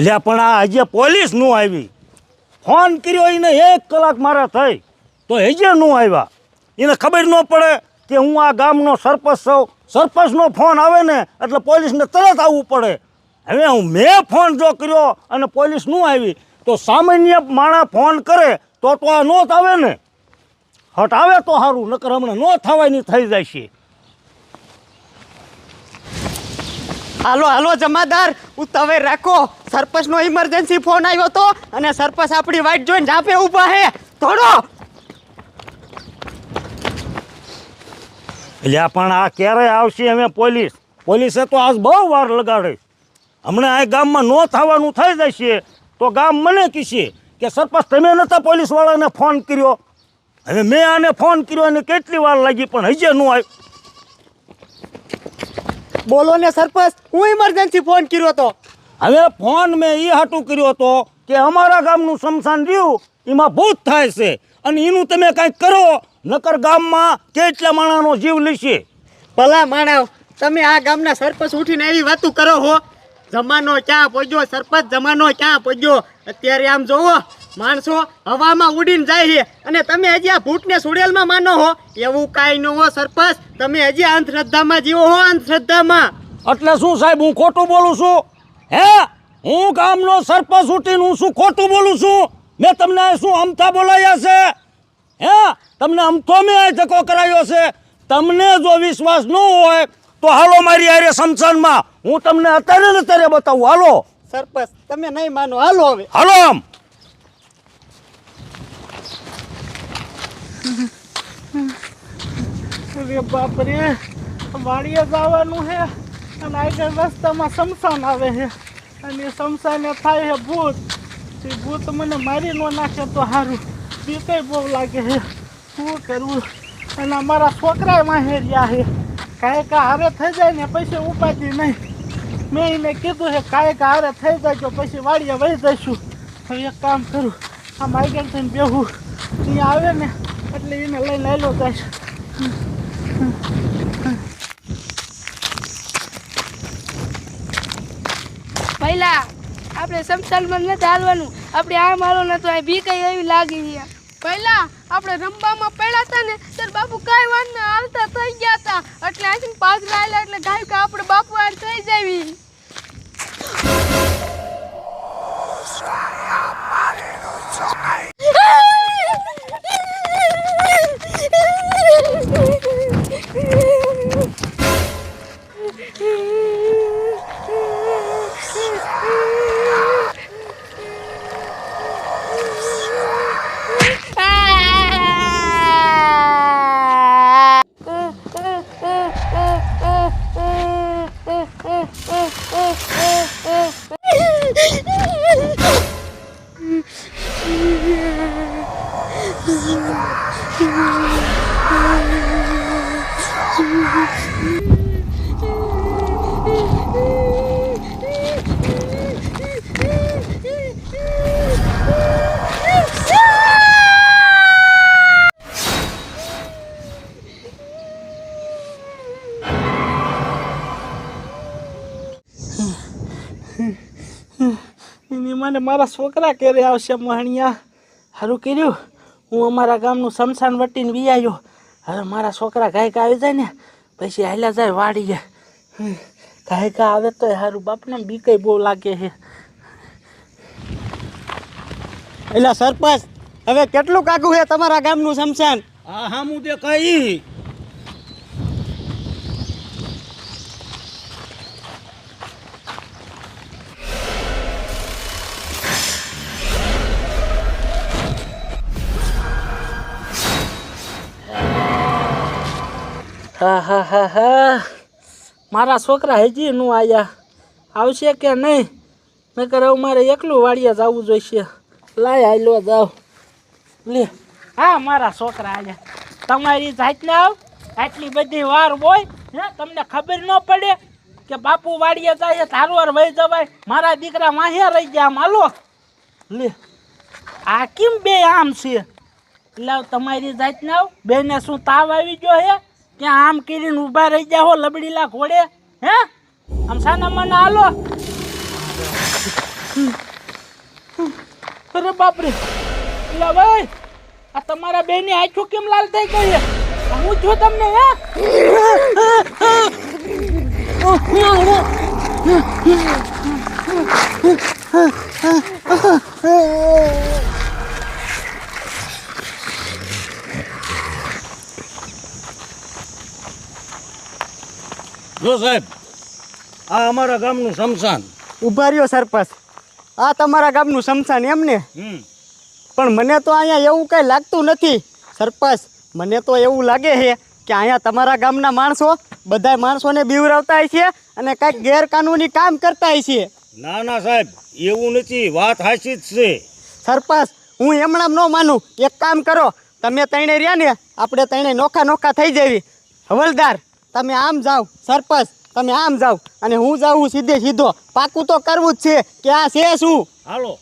એટલે પણ આ હજી પોલીસ નું આવી, ફોન કર્યો એને 1 કલાક મારા થઈ તો હજી નું આવ્યા. એને ખબર ન પડે કે હું આ ગામનો સરપંચ છું. સરપંચનો ફોન આવે ને એટલે પોલીસને તરત આવવું પડે. હવે મેં ફોન જો કર્યો અને પોલીસ નું આવી તો સામાન્ય માણસ ફોન કરે તો આ નો આવે ને. હટ આવે તો સારું, નકર હમણાં નો થવાની થઈ જાય છે. હાલો હાલો જમાદાર, ઉતાવળ રાખો. સરપંચનો ઇમરજન્સી ફોન આવ્યો તો અને સરપંચ આપણી વાઈટ જોઈને ઝાપે ઊભા હે. થોડો એટલે પણ આ ક્યારે આવશે? અમે પોલીસે તો આજ બહુ વાર લગાડે. હમણાં આ ગામમાં નો થવાનું થઈ જશે તો ગામ મને કહેશે કે સરપંચ તમે નતા પોલીસવાળાને ફોન કર્યો. હવે મેં આને ફોન કર્યો અને કેટલી વાર લાગી પણ હજી નું આવ્યું. બોલો ને સરપંચ, હું ઇમરજન્સી ફોન કર્યો તો. હવે ફોન મેં એ હાટું કર્યો હતો કે અમારા ગામનું સ્મશાન રહ્યું એમાં ભૂત થાય છે અને એનું તમે કાંઈક કરો, નકર ગામમાં કેટલા માણસનો જીવ લેશે. ભલા માણસ, તમે આ ગામના સરપંચ ઉઠીને એવી વાતું કરો હો. જમાનો ક્યાં પહોંચ્યો સરપંચ, જમાનો ક્યાં પહોંચ્યો. અત્યારે આમ જોવો, માણસો હવામાં ઉડીને જાય છે અને તમે હજી આ ભૂતને સુડેલમાં માનો હો. એવું કાંઈ ન હો સરપંચ, તમે હજી અંધશ્રદ્ધામાં જીવો હો, અંધશ્રદ્ધામાં. એટલે શું સાહેબ, હું ખોટું બોલું છું? હે, હું ગામનો સરપંચ ઉઠીને હું શું ખોટું બોલું છું? મેં તમને શું અમથા બોલાયા છે? હે, તમને અમથો મેં આ ધક્કો કરાવ્યો છે? તમને જો વિશ્વાસ ન હોય તો હાલો મારી હારે સ્મશાનમાં, હું તમને અત્યારે ને અત્યારે બતાવું. હાલો સરપંચ, તમે નહીં માનો, હાલો હવે. હાલો. આમ અરે બાપ રે, વાડીએ જવાનું છે અને આગળ રસ્તામાં શમશાન આવે છે અને શમશાને થાય છે ભૂત. એ ભૂત મને મારી ન નાખે તો સારું, બીકે બહુ લાગે છે. શું કરવું? અને અમારા છોકરા માહેર્યા છે. કાંઈક હારે થઈ જાય ને પછી ઉપાધિ નહીં. મેં એને કીધું છે કાંઈક હારે થઈ જાય તો પછી વાડીએ વહી જઈશું. હવે એક કામ કરું, આમ આગળ થઈને બેહું, અહીંયા આવે ને એટલે એને લઈને આવેલો જાય. પહેલા આપણે સમસાલમાં નથી હાલવાનું, આપણે આમ હાલો ન તો આ બી કઈ એવી લાગી છે. પહેલા આપણે રંબામાં પડ્યા હતા ને ત્યારે બાપુ કાંઈ વાર ને હાલતા થઈ ગયા હતા, એટલે અહીંથી પાછળ આવેલા એટલે ગાય કે આપણે બાપુ આ થઈ જાવી. એની મને મારા છોકરા ક્યારે આવશે મહણિયા? સારું કર્યું હું અમારા ગામનું શમશાન વટીને વી આવ્યો. હવે મારા છોકરા ગાયકા આવી જાય ને પછી હાલ્યા જાય વાડીએ. ગાયકા આવે તો સારું, બાપને બીકે બહુ લાગે છે. એટલે સરપંચ, હવે કેટલું કાગું છે તમારા ગામનું શમશાન? હા હા, હું તે કહી. હા હા હા હા, મારા છોકરા હજી નું આવ્યા. આવશે કે નહીં? નકર હવે મારે એકલું વાડીએ જવું જોઈશે. લાય હાલો જાવ લે. હા, મારા છોકરા આવ્યા. તમારી જાતને આવ આટલી બધી વાર હોય હે? તમને ખબર ન પડે કે બાપુ વાડીએ જાય ધારવાર વહી જવાય? મારા દીકરા માહે રહી ગયા. આમ હાલો લે. આ કેમ બે આમ છે? લાવ તમારી જાતને આવ. બેને શું તાવ આવી ગયો હે? ત્યાં આમ કરીને ઊભા રહી જાઓ લબડીલા ઘોડે હે? આમ સાના મને હાલો. અરે બાપરે એલા ભાઈ આ તમારા બેની આંખો કેમ લાલ થઈ ગઈ છે હું છું તમને જો સાહેબ આ અમારા ગામનું શમશાન. ઉભા રહ્યો સરપંચ, આ તમારા ગામનું શમશાન એમ ને? પણ મને તો અહીંયા એવું કંઈ લાગતું નથી સરપંચ. મને તો એવું લાગે છે કે અહીંયા તમારા ગામના માણસો બધા માણસોને બીવરાવતા છે અને કાંઈક ગેરકાનૂની કામ કરતા છે. ના ના સાહેબ એવું નથી, વાત સાચી જ છે. સરપંચ હું એમણામ ન માનું. એક કામ કરો, તમે તણે રહ્યા ને આપણે તણે નોખા નોખા થઈ જવી. હવલદાર તમે આમ જાઓ, સરપંચ તમે આમ જાઓ અને હું જાઉં સીધે સીધો. પાકું તો કરવું જ છે કે આ છે શું. હાલો.